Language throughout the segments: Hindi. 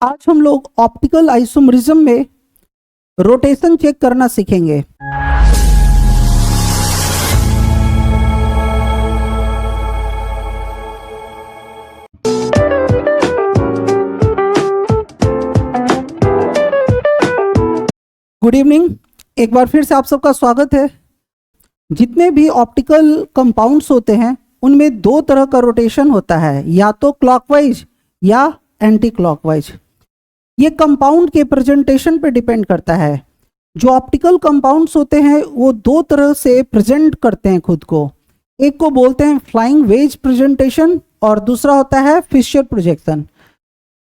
आज हम लोग ऑप्टिकल आइसोमरिज्म में रोटेशन चेक करना सीखेंगे। गुड इवनिंग, एक बार फिर से आप सबका स्वागत है। जितने भी ऑप्टिकल कंपाउंड्स होते हैं उनमें दो तरह का रोटेशन होता है, या तो क्लॉकवाइज या एंटी क्लॉकवाइज। ये कंपाउंड के प्रेजेंटेशन पे डिपेंड करता है। जो ऑप्टिकल कंपाउंड्स होते हैं वो दो तरह से प्रेजेंट करते हैं खुद को। एक को बोलते हैं फ्लाइंग वेज प्रेजेंटेशन और दूसरा होता है फिशर प्रोजेक्शन।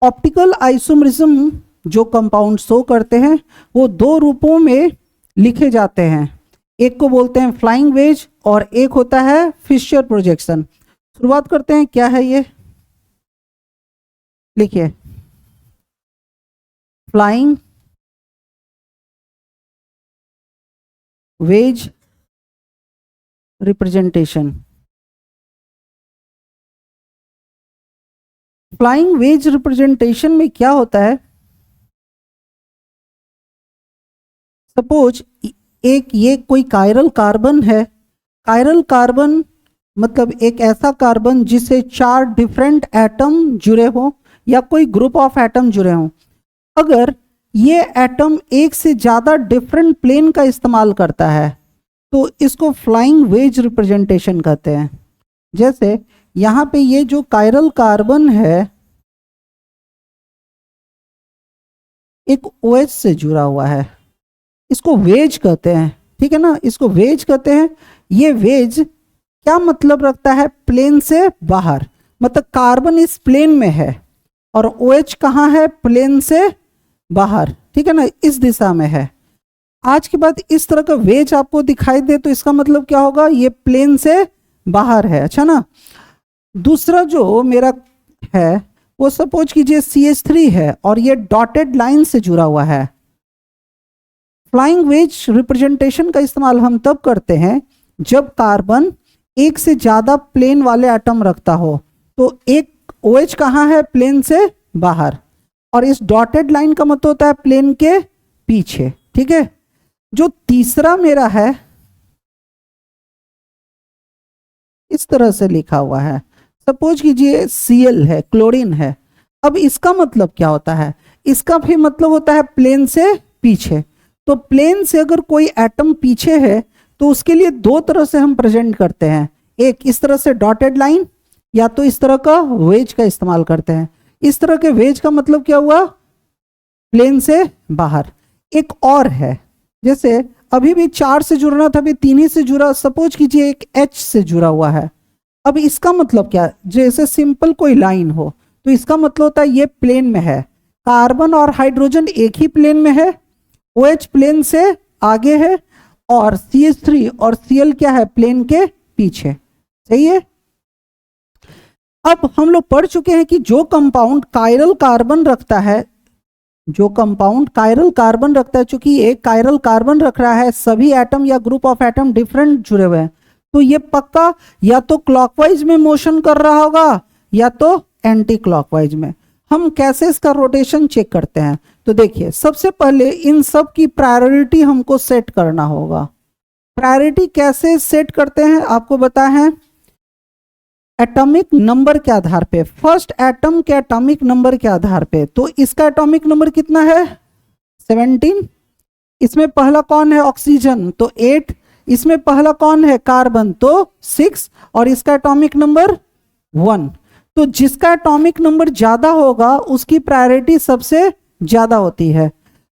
ऑप्टिकल आइसोमरिज्म जो कंपाउंड शो करते हैं वो दो रूपों में लिखे जाते हैं। एक को बोलते हैं फ्लाइंग वेज और एक होता है फिशर प्रोजेक्शन। शुरुआत करते हैं, क्या है ये, लिखिए flying wedge representation. Flying wedge representation में क्या होता है, सपोज एक ये कोई कायरल कार्बन है। कायरल कार्बन मतलब एक ऐसा कार्बन जिससे चार डिफरेंट एटम जुड़े हो या कोई ग्रुप ऑफ एटम जुड़े हों। अगर ये एटम एक से ज़्यादा डिफरेंट प्लेन का इस्तेमाल करता है तो इसको फ्लाइंग वेज रिप्रेजेंटेशन कहते हैं। जैसे यहाँ पे ये जो कायरल कार्बन है एक OH से जुड़ा हुआ है, इसको वेज कहते हैं, ठीक है ना, इसको वेज कहते हैं। ये वेज क्या मतलब रखता है, प्लेन से बाहर, मतलब कार्बन इस प्लेन में है और OH कहाँ है, प्लेन से बाहर, ठीक है ना, इस दिशा में है। आज के बाद इस तरह का वेज आपको दिखाई दे तो इसका मतलब क्या होगा, ये प्लेन से बाहर है, अच्छा ना। दूसरा जो मेरा है वो सपोज कीजिए CH3 है और ये डॉटेड लाइन से जुड़ा हुआ है। फ्लाइंग वेज रिप्रेजेंटेशन का इस्तेमाल हम तब करते हैं जब कार्बन एक से ज्यादा प्लेन वाले एटम रखता हो। तो एक OH कहाँ है, प्लेन से बाहर, और इस डॉटेड लाइन का मतलब होता है प्लेन के पीछे, ठीक है। जो तीसरा मेरा है इस तरह से लिखा हुआ है, सपोज कीजिए Cl है, क्लोरीन है। अब इसका मतलब क्या होता है, इसका भी मतलब होता है प्लेन से पीछे। तो प्लेन से अगर कोई एटम पीछे है तो उसके लिए दो तरह से हम प्रेजेंट करते हैं, एक इस तरह से डॉटेड लाइन या तो इस तरह का वेज का इस्तेमाल करते हैं। इस तरह के वेज का मतलब क्या हुआ, प्लेन से बाहर। एक और है, जैसे अभी भी 4 से जुड़ना था, अभी 3 ही से जुड़ा, सपोज कीजिए एक H से जुड़ा हुआ है। अब इसका मतलब क्या, जैसे सिंपल कोई लाइन हो तो इसका मतलब होता है ये प्लेन में है, कार्बन और हाइड्रोजन एक ही प्लेन में है, OH प्लेन से आगे है और CH3 और Cl क्या है, प्लेन के पीछे, सही है। अब हम लोग पढ़ चुके हैं कि जो कंपाउंड कायरल कार्बन रखता है, जो कंपाउंड कायरल कार्बन रखता है, चूंकि एक कायरल कार्बन रख रहा है, सभी एटम या ग्रुप ऑफ एटम डिफरेंट जुड़े हुए हैं, तो ये पक्का या तो क्लॉकवाइज में मोशन कर रहा होगा या तो एंटी क्लॉकवाइज में। हम कैसे इसका रोटेशन चेक करते हैं, तो देखिए सबसे पहले इन सब की प्रायोरिटी हमको सेट करना होगा। प्रायोरिटी कैसे सेट करते हैं आपको पता है, एटॉमिक नंबर के आधार पे, फर्स्ट एटम के एटॉमिक नंबर के आधार पे। तो इसका एटॉमिक नंबर कितना है, 17। इसमें पहला कौन है, ऑक्सीजन, तो 8। इसमें पहला कौन है, कार्बन, तो 6, और इसका एटॉमिक नंबर 1। तो जिसका एटॉमिक नंबर ज्यादा होगा उसकी प्रायोरिटी सबसे ज्यादा होती है।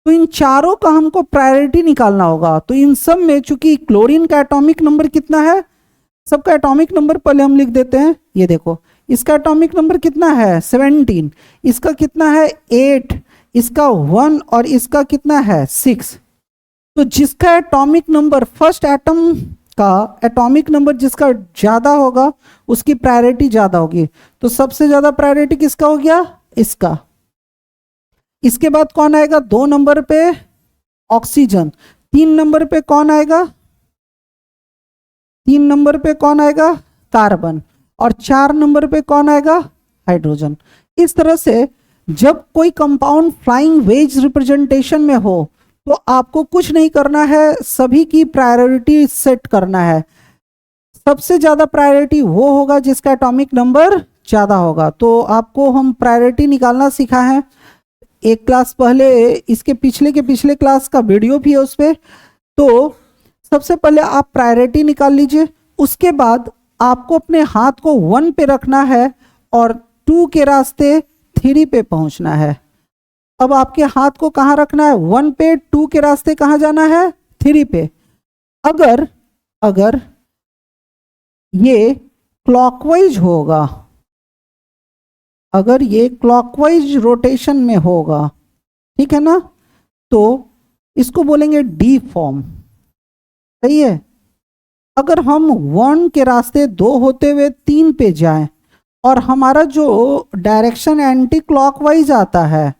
तो इन चारों का हमको प्रायोरिटी निकालना होगा। तो इन सब में चूंकि क्लोरीन का एटॉमिक नंबर कितना है, सबका एटॉमिक नंबर पहले हम लिख देते हैं। ये देखो इसका एटॉमिक नंबर कितना है, 17, इसका कितना है 8, इसका 1 और इसका कितना है 6। तो जिसका एटॉमिक नंबर, फर्स्ट एटम का एटॉमिक नंबर जिसका ज्यादा होगा उसकी प्रायोरिटी ज्यादा होगी। तो सबसे ज्यादा प्रायोरिटी किसका हो गया, इसका। इसके बाद कौन आएगा, 2 नंबर पे ऑक्सीजन, 3 नंबर पे कौन आएगा, 3 नंबर पे कौन आएगा, कार्बन, और 4 नंबर पे कौन आएगा, हाइड्रोजन। इस तरह से जब कोई कंपाउंड फ्लाइंग वेज रिप्रेजेंटेशन में हो तो आपको कुछ नहीं करना है, सभी की प्रायोरिटी सेट करना है। सबसे ज्यादा प्रायोरिटी वो होगा जिसका एटॉमिक नंबर ज्यादा होगा। तो आपको हम प्रायोरिटी निकालना सिखा है, एक क्लास पहले, इसके पिछले के पिछले क्लास का वीडियो भी है उस पर। तो सबसे पहले आप प्रायोरिटी निकाल लीजिए, उसके बाद आपको अपने हाथ को 1 पे रखना है और 2 के रास्ते 3 पे पहुंचना है। अब आपके हाथ को कहाँ रखना है? 1 पे, 2 के रास्ते कहाँ जाना है? 3 पे। अगर ये क्लॉकवाइज होगा, अगर ये क्लॉकवाइज रोटेशन में होगा, ठीक है ना, तो इसको बोलेंगे डी फॉर्म, सही है। अगर हम 1 के रास्ते 2 होते हुए 3 पे जाएं और हमारा जो डायरेक्शन एंटी क्लॉकवाइज आता है,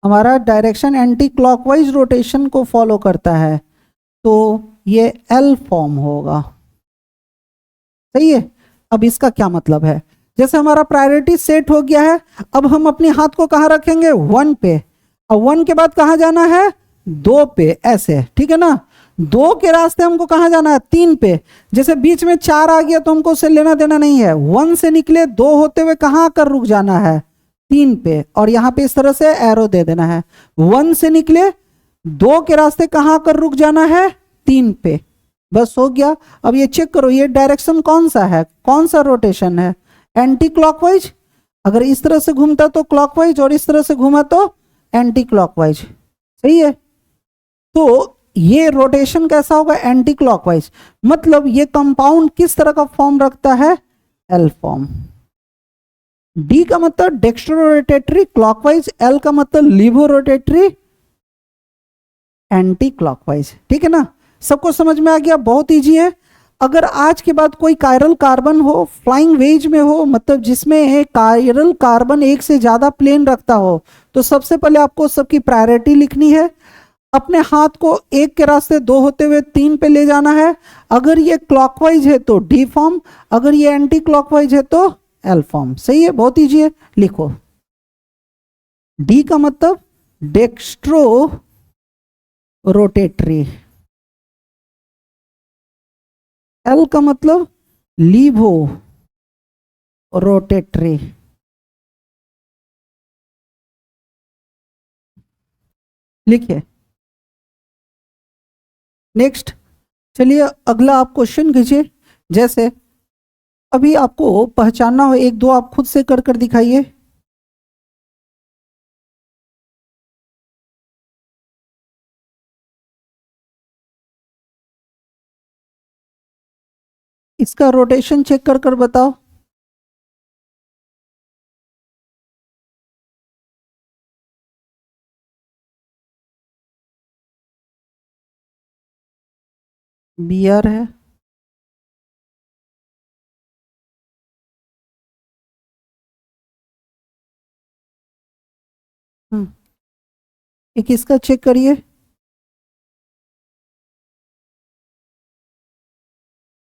हमारा डायरेक्शन एंटी क्लॉकवाइज रोटेशन को फॉलो करता है, तो ये एल फॉर्म होगा, सही है। अब इसका क्या मतलब है? जैसे हमारा प्रायोरिटी सेट हो गया है, अब हम अपने हाथ को कहाँ रखेंगे? 1 पे। अब 1 के बाद कहाँ जाना है? 2 पे, ऐसे, ठीक है ना। 2 के रास्ते हमको कहाँ जाना है? 3 पे। जैसे बीच में 4 आ गया तो हमको उससे लेना देना नहीं है। 1 से निकले 2 होते हुए कहाँ आकर रुक जाना है? 3 पे। और यहाँ पे इस तरह से एरो दे देना है। 1 से निकले 2 के रास्ते कहाँ आकर रुक जाना है? 3 पे। बस हो गया। अब ये चेक करो, ये डायरेक्शन कौन सा है, कौन सा रोटेशन है? Anti clockwise. अगर इस तरह से घूमता तो क्लॉकवाइज और इस तरह से घूमा तो एंटी क्लॉकवाइज, सही है। तो ये रोटेशन कैसा होगा? Anti clockwise. मतलब ये कंपाउंड किस तरह का फॉर्म रखता है? L form. डी का मतलब डेक्स्ट्रो रोटेटरी क्लॉकवाइज, एल का मतलब लीवो रोटेटरी एंटी क्लॉकवाइज, ठीक है ना। सबको समझ में आ गया? बहुत इजी है। अगर आज के बाद कोई कायरल कार्बन हो, फ्लाइंग वेज में हो, मतलब जिसमें कायरल कार्बन एक से ज्यादा प्लेन रखता हो, तो सबसे पहले आपको सबकी प्रायोरिटी लिखनी है। अपने हाथ को 1 के रास्ते 2 होते हुए 3 पे ले जाना है। अगर ये क्लॉकवाइज है तो डी फॉर्म, अगर ये एंटी क्लॉकवाइज है तो एल फॉर्म, सही है। बहुत इजी है, लिखो। डी का मतलब डेक्स्ट्रो रोटेटरी, एल का मतलब लीवो रोटेटरी। लिखिए। नेक्स्ट, चलिए अगला आप क्वेश्चन कीजिए। जैसे अभी आपको पहचानना हो, 1 2 आप खुद से कर कर दिखाइए। इसका रोटेशन चेक कर कर बताओ। बी आर है, एक इसका चेक करिए।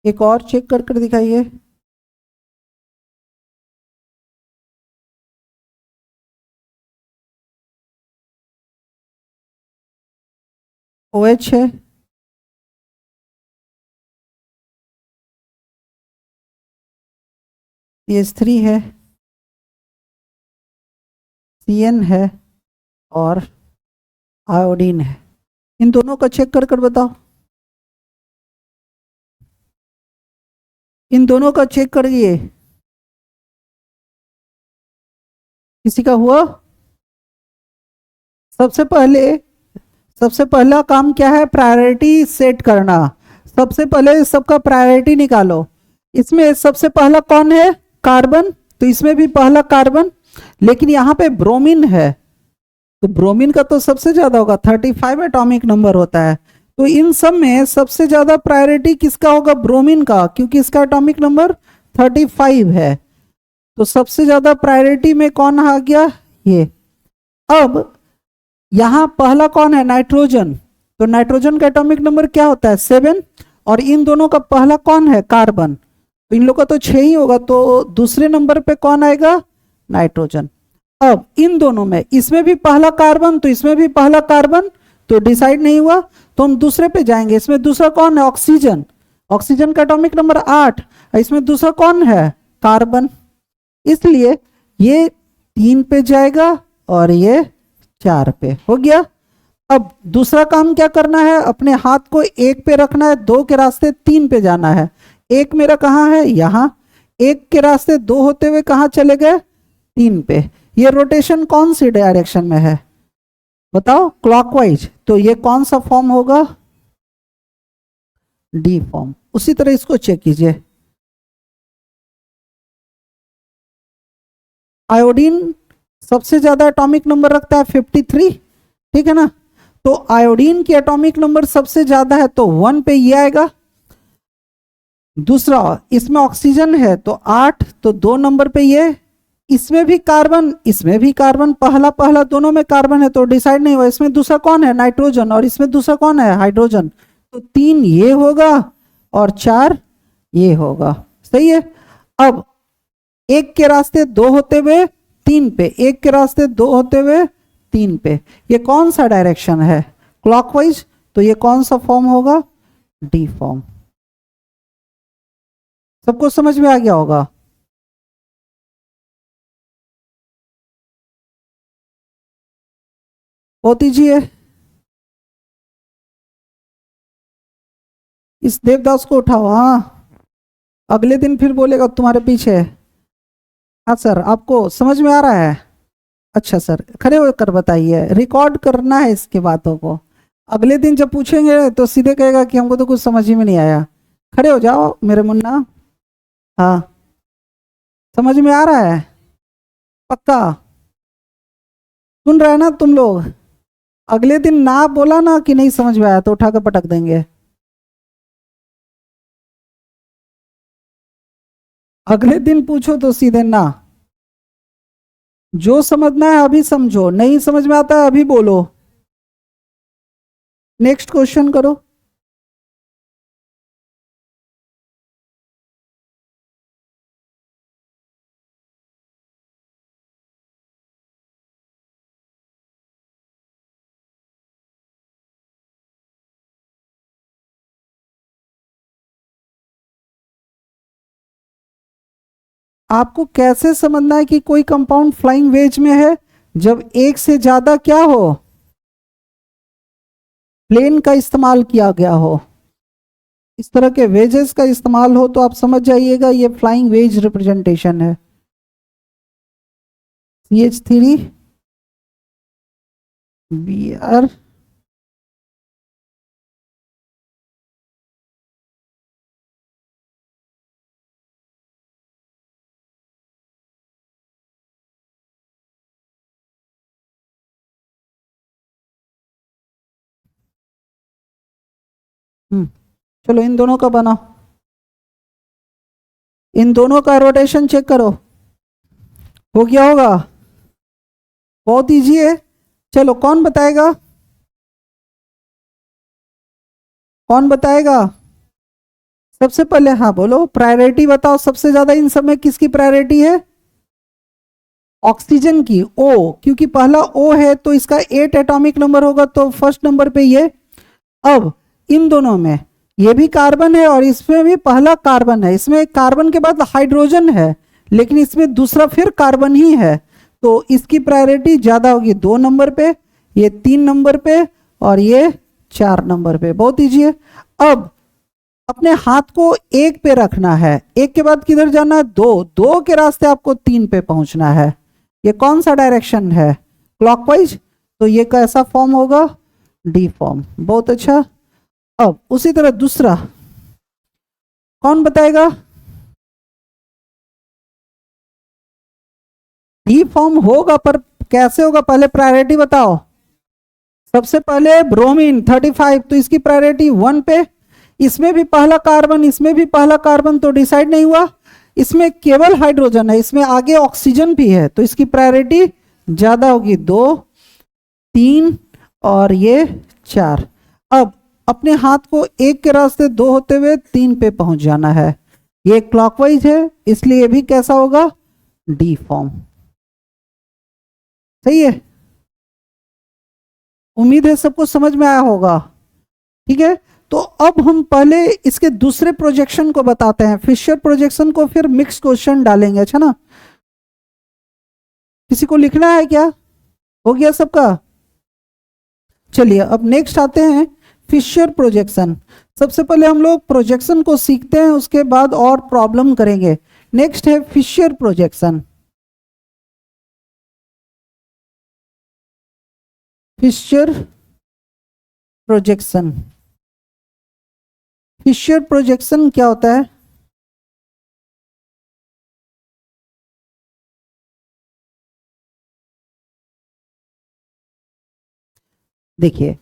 एक और चेक कर कर दिखाइए। ओ एच है, CH3 है, CN है और आयोडीन है। इन दोनों का चेक कर कर बताओ। इन दोनों का चेक करिए। किसी का हुआ? सबसे पहला काम क्या है? प्रायोरिटी सेट करना। सबसे पहले सबका प्रायोरिटी निकालो। इसमें सबसे पहला कौन है? कार्बन। तो इसमें भी पहला कार्बन, लेकिन यहाँ पे ब्रोमीन है, तो ब्रोमीन का तो सबसे ज्यादा होगा, 35 एटॉमिक नंबर होता है। तो इन सब में सबसे ज्यादा प्रायोरिटी किसका होगा? ब्रोमीन का, क्योंकि इसका एटॉमिक नंबर 35 है। तो सबसे ज्यादा प्रायोरिटी में कौन आ गया? ये। अब यहां पहला कौन है? नाइट्रोजन। तो नाइट्रोजन का एटॉमिक नंबर क्या होता है? 7। और इन दोनों का पहला कौन है? कार्बन। तो इन लोग का तो 6 ही होगा, तो दूसरे नंबर पे कौन आएगा? नाइट्रोजन। अब इन दोनों में, इसमें भी पहला कार्बन तो इसमें भी पहला कार्बन, तो डिसाइड नहीं हुआ, तो हम दूसरे पे जाएंगे। इसमें दूसरा कौन है? ऑक्सीजन। ऑक्सीजन का एटॉमिक नंबर 8, इसमें दूसरा कौन है? कार्बन। इसलिए ये 3 पे जाएगा और ये 4 पे। हो गया। अब दूसरा काम क्या करना है? अपने हाथ को 1 पे रखना है, 2 के रास्ते 3 पे जाना है। 1 मेरा कहाँ है? यहाँ। 1 के रास्ते 2 होते हुए कहाँ चले गए? 3 पे। ये रोटेशन कौन सी डायरेक्शन में है बताओ? क्लॉकवाइज। तो ये कौन सा फॉर्म होगा? D form. उसी तरह इसको चेक कीजिए। आयोडीन सबसे ज्यादा एटॉमिक नंबर रखता है 53, ठीक है ना? तो आयोडीन की एटॉमिक नंबर सबसे ज्यादा है तो 1 पे ये आएगा। दूसरा, इसमें ऑक्सीजन है तो 8, तो 2 नंबर पे ये। इसमें भी कार्बन, इसमें भी कार्बन, पहला पहला दोनों में कार्बन है तो डिसाइड नहीं हुआ। इसमें दूसरा कौन है? नाइट्रोजन। और इसमें दूसरा कौन है? हाइड्रोजन। तो 3 ये होगा और 4 ये होगा। सही है। अब 1 के रास्ते 2 होते हुए 3 पे, 1 के रास्ते 2 होते हुए 3 पे, ये कौन सा डायरेक्शन है? क्लॉकवाइज। तो ये कौन सा फॉर्म होगा? D form. सबको समझ में आ गया होगा? ओ दीजिए। इस देवदास को उठाओ। हाँ, अगले दिन फिर बोलेगा तुम्हारे पीछे। हाँ सर, आपको समझ में आ रहा है? अच्छा सर, खड़े होकर बताइए, रिकॉर्ड करना है इसकी बातों को। अगले दिन जब पूछेंगे तो सीधे कहेगा कि हमको तो कुछ समझ ही में नहीं आया। खड़े हो जाओ मेरे मुन्ना। हाँ, समझ में आ रहा है? पक्का सुन रहे हैं ना तुम लोग? अगले दिन ना बोला ना कि नहीं समझ में आया तो उठा कर पटक देंगे। अगले दिन पूछो तो सीधे ना। जो समझना है अभी समझो, नहीं समझ में आता है अभी बोलो। नेक्स्ट क्वेश्चन करो। आपको कैसे समझना है कि कोई कंपाउंड फ्लाइंग वेज में है? जब एक से ज्यादा क्या हो? प्लेन का इस्तेमाल किया गया हो, इस तरह के वेजेस का इस्तेमाल हो, तो आप समझ जाइएगा ये फ्लाइंग वेज रिप्रेजेंटेशन है। CH3 Br चलो इन दोनों का बनाओ। इन दोनों का रोटेशन चेक करो। हो गया होगा? बहुत इजी है। चलो कौन बताएगा? कौन बताएगा सबसे पहले? हाँ बोलो, प्रायोरिटी बताओ। सबसे ज्यादा इन सब में किसकी प्रायोरिटी है? ऑक्सीजन की। O, क्योंकि पहला O है तो इसका 8 एटॉमिक नंबर होगा तो फर्स्ट नंबर पे ये। अब इन दोनों में ये भी कार्बन है और इसमें भी पहला कार्बन है। इसमें कार्बन के बाद हाइड्रोजन है लेकिन इसमें दूसरा फिर कार्बन ही है, तो इसकी प्रायोरिटी ज्यादा होगी 2 नंबर पे, ये 3 नंबर पे और ये 4 नंबर पे। बहुत इजी है। अब अपने हाथ को 1 पे रखना है, 1 के बाद किधर जाना है? 2, 2 के रास्ते आपको 3 पे पहुंचना है। ये कौन सा डायरेक्शन है? क्लॉकवाइज। तो ये कैसा फॉर्म होगा? D form. बहुत अच्छा। अब उसी तरह दूसरा कौन बताएगा? डी फॉर्म होगा पर कैसे होगा? पहले प्रायोरिटी बताओ। सबसे पहले ब्रोमीन 35, तो इसकी प्रायोरिटी 1 पे। इसमें भी पहला कार्बन, इसमें भी पहला कार्बन, तो डिसाइड नहीं हुआ। इसमें केवल हाइड्रोजन है, इसमें आगे ऑक्सीजन भी है तो इसकी प्रायोरिटी ज्यादा होगी 2, 3 और ये 4। अब अपने हाथ को 1 के रास्ते 2 होते हुए 3 पे पहुंच जाना है। ये क्लॉकवाइज है इसलिए ये भी कैसा होगा? D form. सही है, उम्मीद है सबको समझ में आया होगा। ठीक है, तो अब हम पहले इसके दूसरे प्रोजेक्शन को बताते हैं, फिशर प्रोजेक्शन को, फिर मिक्स क्वेश्चन डालेंगे। अच्छा ना, किसी को लिखना है क्या? हो गया सबका? चलिए अब नेक्स्ट आते हैं फिशर प्रोजेक्शन। सबसे पहले हम लोग प्रोजेक्शन को सीखते हैं, उसके बाद और प्रॉब्लम करेंगे। नेक्स्ट है Fischer projection. Fischer projection, Fischer projection क्या होता है? देखिए,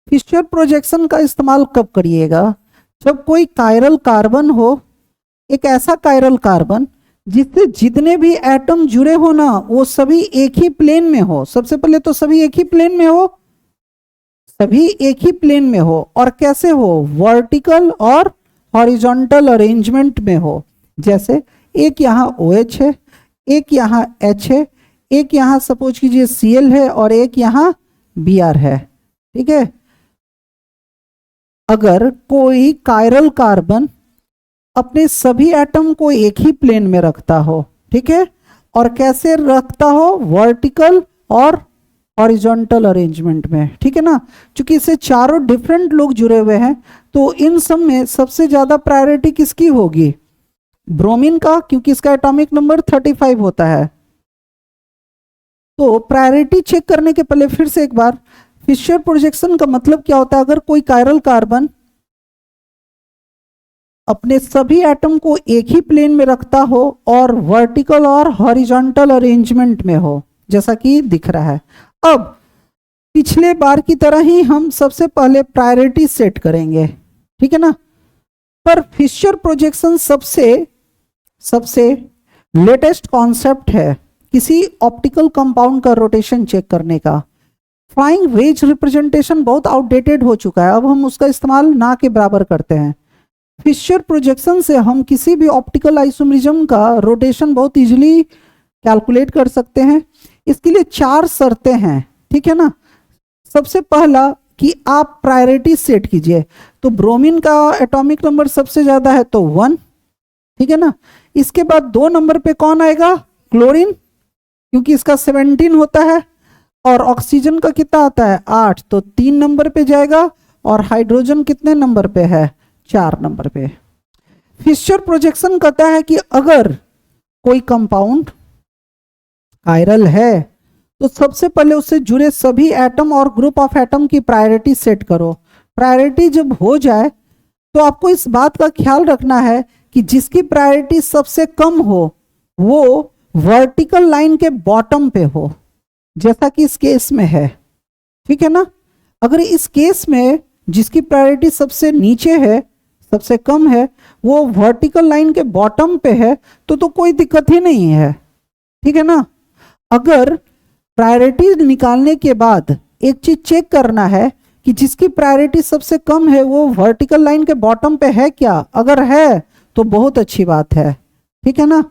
फिशर प्रोजेक्शन का इस्तेमाल कब करिएगा? जब कोई कायरल कार्बन हो, एक ऐसा कायरल कार्बन जिससे जितने भी एटम जुड़े हो ना, वो सभी एक ही प्लेन में हो। सबसे पहले तो सभी एक ही प्लेन में हो, सभी एक ही प्लेन में हो। और कैसे हो? वर्टिकल और हॉरिजॉन्टल अरेंजमेंट में हो। जैसे एक यहाँ OH है, एक यहाँ H है, एक यहाँ सपोज कीजिए Cl है, और एक यहाँ Br है। ठीक है, अगर कोई कायरल कार्बन अपने सभी एटम को एक ही प्लेन में रखता हो, ठीक है, और कैसे रखता हो? वर्टिकल और हॉरिजॉन्टल अरेंजमेंट में। ठीक है ना, क्योंकि इससे चारों डिफरेंट लोग जुड़े हुए हैं, तो इन सब में सबसे ज्यादा प्रायोरिटी किसकी होगी? ब्रोमीन का, क्योंकि इसका एटॉमिक नंबर 35 होता है। तो प्रायोरिटी चेक करने के पहले फिर से एक बार, फिशर प्रोजेक्शन का मतलब क्या होता है? अगर कोई कायरल कार्बन अपने सभी एटम को एक ही प्लेन में रखता हो और वर्टिकल और हॉरिजॉन्टल अरेंजमेंट में हो, जैसा कि दिख रहा है। अब पिछले बार की तरह ही हम सबसे पहले प्रायोरिटी सेट करेंगे, ठीक है ना। पर फिशर प्रोजेक्शन सबसे लेटेस्ट कॉन्सेप्ट है किसी ऑप्टिकल कंपाउंड का रोटेशन चेक करने का। फ्लाइंग वेज रिप्रेजेंटेशन बहुत आउटडेटेड हो चुका है, अब हम उसका इस्तेमाल ना के बराबर करते हैं। फिशर प्रोजेक्शन से हम किसी भी ऑप्टिकल आइसोमेरिज्म का रोटेशन बहुत इजीली कैलकुलेट कर सकते हैं। इसके लिए 4 शर्तें हैं, ठीक है ना। सबसे पहला कि आप प्रायोरिटी सेट कीजिए, तो ब्रोमीन का एटॉमिक नंबर सबसे ज्यादा है तो 1, ठीक है ना। इसके बाद 2 नंबर पे कौन आएगा? क्लोरीन, क्योंकि इसका 17 होता है, और ऑक्सीजन का कितना आता है? 8, तो 3 नंबर पे जाएगा। और हाइड्रोजन कितने नंबर पे है? 4 नंबर पे। फिशर प्रोजेक्शन कहता है कि अगर कोई कंपाउंड कायरल है तो सबसे पहले उससे जुड़े सभी एटम और ग्रुप ऑफ एटम की प्रायोरिटी सेट करो। प्रायोरिटी जब हो जाए तो आपको इस बात का ख्याल रखना है कि जिसकी प्रायोरिटी सबसे कम हो वो वर्टिकल लाइन के बॉटम पे हो, जैसा कि इस केस में है, ठीक है ना। अगर इस केस में जिसकी प्रायोरिटी सबसे नीचे है, सबसे कम है, वो वर्टिकल लाइन के बॉटम पे है, तो कोई दिक्कत ही नहीं है, ठीक है ना। अगर प्रायोरिटी निकालने के बाद एक चीज चेक करना है कि जिसकी प्रायोरिटी सबसे कम है वो वर्टिकल लाइन के बॉटम पे है क्या? अगर है तो बहुत अच्छी बात है, ठीक है ना।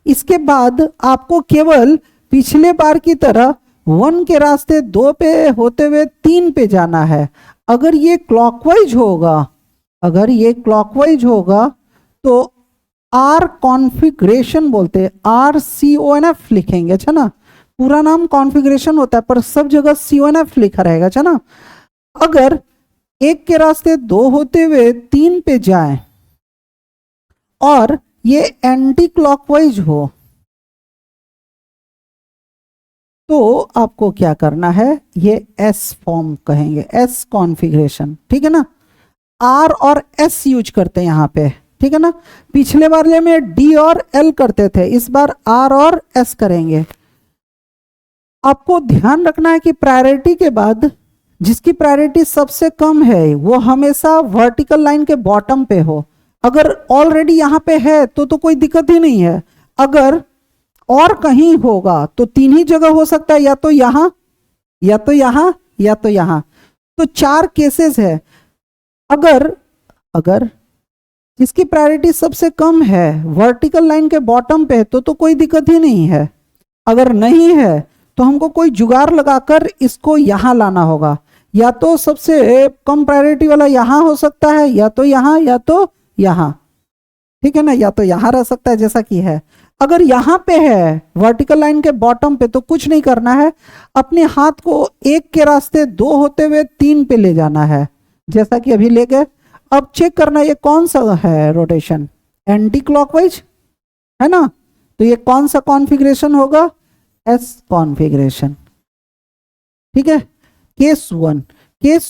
इसके बाद आपको केवल पिछले बार की तरह 1 के रास्ते 2 पे होते हुए 3 पे जाना है। अगर ये क्लॉकवाइज होगा तो आर कॉन्फ़िगरेशन बोलते हैं, RCONF लिखेंगे, अच्छा ना। पूरा नाम कॉन्फ़िगरेशन होता है पर सब जगह CONF लिखा रहेगा, अच्छा ना। अगर 1 के रास्ते 2 होते हुए 3 पे जाएं और ये एंटी क्लॉकवाइज हो तो आपको क्या करना है? ये S फॉर्म कहेंगे, S कॉन्फ़िगरेशन, ठीक है ना। R और S यूज करते हैं यहाँ पे, ठीक है ना। पिछले वाले में D और L करते थे, इस बार R और S करेंगे। आपको ध्यान रखना है कि प्रायोरिटी के बाद जिसकी प्रायोरिटी सबसे कम है वो हमेशा वर्टिकल लाइन के बॉटम पे हो। अगर ऑलरेडी यहाँ पे है तो कोई दिक्कत ही नहीं है। अगर और कहीं होगा तो 3 ही जगह हो सकता है, या तो यहाँ, या तो यहाँ, या तो यहाँ। तो 4 केसेस है। अगर जिसकी प्रायोरिटी सबसे कम है वर्टिकल लाइन के बॉटम पे तो कोई दिक्कत ही नहीं है। अगर नहीं है तो हमको कोई जुगाड़ लगाकर इसको यहां लाना होगा। या तो सबसे कम प्रायोरिटी वाला यहां हो सकता है, या तो यहां, या तो यहां, ठीक है ना, या तो यहां रह सकता है जैसा कि है। अगर यहां पे है वर्टिकल लाइन के बॉटम पे, तो कुछ नहीं करना है, अपने हाथ को एक के रास्ते दो होते हुए तीन पे ले जाना है, जैसा कि अभी ले गए। अब चेक करना ये कौन सा है रोटेशन, एंटी क्लॉकवाइज है ना, तो ये कौन सा कॉन्फ़िगरेशन होगा, एस कॉन्फ़िगरेशन, ठीक है। केस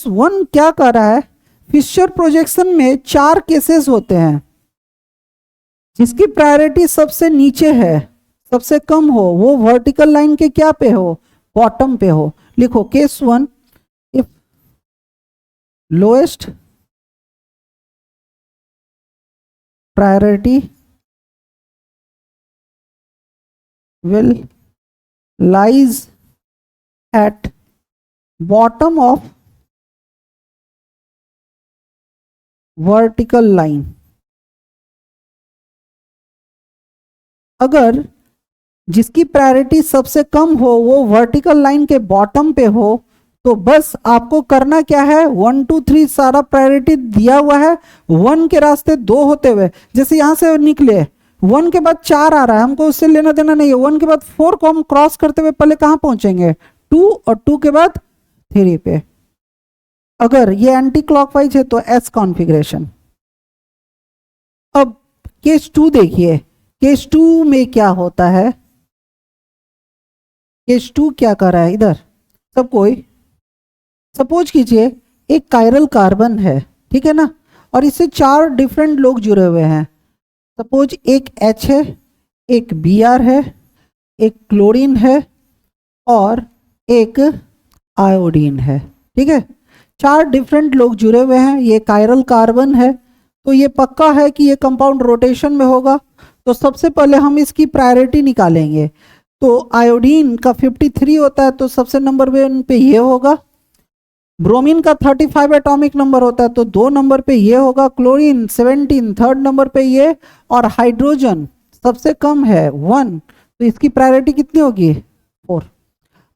वन क्या कर रहा है, फिशर प्रोजेक्शन में 4 केसेस होते हैं, जिसकी प्रायोरिटी सबसे नीचे है, सबसे कम हो, वो वर्टिकल लाइन के क्या पे हो, बॉटम पे हो। लिखो case 1, if lowest priority will lies at bottom of vertical line। अगर जिसकी प्रायोरिटी सबसे कम हो वो वर्टिकल लाइन के बॉटम पे हो, तो बस आपको करना क्या है, 1 2 3 सारा प्रायोरिटी दिया हुआ है, 1 के रास्ते 2 होते हुए, जैसे यहां से निकले 1 के बाद 4 आ रहा है, हमको उससे लेना देना नहीं है, 1 के बाद 4 को हम क्रॉस करते हुए पहले कहां पहुंचेंगे, 2, और 2 के बाद 3 पे। अगर ये एंटी क्लॉकवाइज है तो एस कॉन्फ़िगरेशन। अब केस 2 देखिए, केस 2 में क्या होता है, केस 2 क्या कर रहा है, इधर सब कोई सपोज कीजिए एक कायरल कार्बन है, ठीक है ना, और इससे 4 डिफरेंट लोग जुड़े हुए हैं। सपोज एक H है, एक Br है, एक क्लोरीन है, और एक आयोडीन है, ठीक है। 4 डिफरेंट लोग जुड़े हुए हैं, ये कायरल कार्बन है, तो ये पक्का है कि ये कंपाउंड रोटेशन में होगा। तो सबसे पहले हम इसकी प्रायोरिटी निकालेंगे। तो आयोडीन का 53 होता है, तो सबसे नंबर पे ये होगा। ब्रोमीन का 35 एटॉमिक नंबर होता है, तो 2 नंबर पे ये होगा। क्लोरीन 17 थर्ड नंबर पे ये, और हाइड्रोजन सबसे कम है 1, तो इसकी प्रायोरिटी कितनी होगी, 4।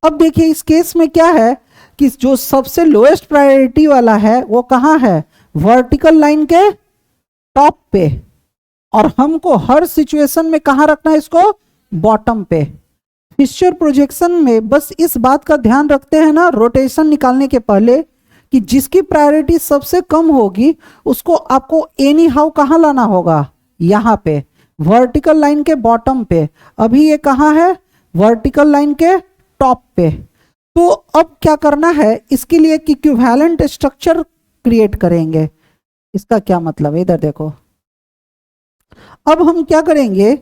अब देखिए इस केस में क्या है कि जो सबसे लोएस्ट प्रायोरिटी वाला है वो कहाँ है, वर्टिकल लाइन के टॉप पे, और हमको हर सिचुएशन में कहाँ रखना है इसको, बॉटम पे। फिशर प्रोजेक्शन में बस इस बात का ध्यान रखते हैं ना रोटेशन निकालने के पहले, कि जिसकी प्रायोरिटी सबसे कम होगी उसको आपको एनी हाउ कहाँ लाना होगा, यहाँ पे वर्टिकल लाइन के बॉटम पे। अभी ये कहाँ है, वर्टिकल लाइन के टॉप पे। तो अब क्या करना है, इसके लिए एक इक्विवेलेंट स्ट्रक्चर क्रिएट करेंगे। इसका क्या मतलब है, इधर देखो, अब हम क्या करेंगे